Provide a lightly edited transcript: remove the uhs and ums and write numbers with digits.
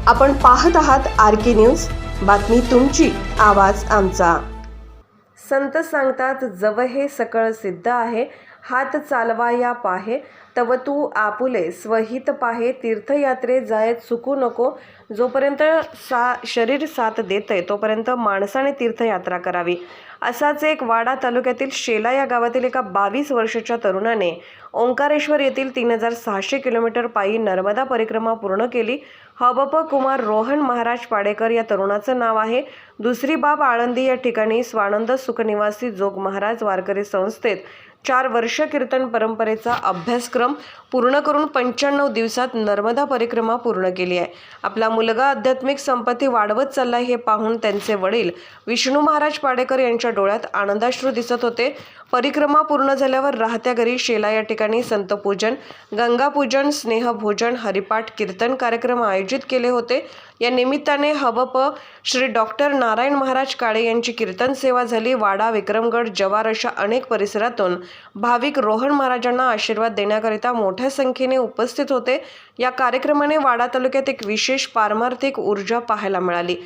आपण पाहत आहात RK न्यूज, बातमी तुमची, आवाज आमचा। संत सांगतात जव हे सकळ सिद्ध आहे, हात चालवा या पाहे, तव तू आपुले स्वहित पाहे। तीर्थयात्रे जाय चुकू नको, जोपर्यंत शरीर साथ देतंय तोपर्यंत माणसाने तीर्थयात्रा करावी। असाच एक वाडा तालुक्यातील शेला या गावातील एका 22 वर्षाच्या तरुणाने ओंकारेश्वर येथील 3600 किलोमीटर पायी नर्मदा परिक्रमा पूर्ण केली। हबप कुमार रोहन महाराज पाडेकर या तरुणाचं नाव आहे। दुसरी बाब आळंदी या ठिकाणी स्वानंद सुखनिवासी जोग महाराज वारकरी संस्थेत 4 वर्ष कीर्तन परंपरेचा अभ्यासक्रम पूर्ण करून 95 दिवसात नर्मदा परिक्रमा पूर्ण केली आहे। आपला मुलगा आध्यात्मिक संपत्ती वाढवत चालला हे पाहून त्यांचे वडील विष्णू महाराज पाडेकर यांच्या डोळ्यात आनंदाश्रू दिसत होते। परिक्रमा पूर्ण झाल्यावर राहत्या घरी शेला या ठिकाणी संतपूजन, गंगापूजन, स्नेहभोजन, हरिपाठ, कीर्तन कार्यक्रम आयोजित केले होते। या निमित्ताने हबप श्री डॉक्टर नारायण महाराज काळे यांची कीर्तन सेवा झाली। वाडा, विक्रमगड, जवार अशा अनेक परिसरातून भाविक रोहन महाराजांना आशीर्वाद देण्याकरिता मोठ्या संख्येने उपस्थित होते। या कार्यक्रमाने वाडा तालुक्यात एक विशेष पारमार्थिक ऊर्जा पाहायला मिळाली।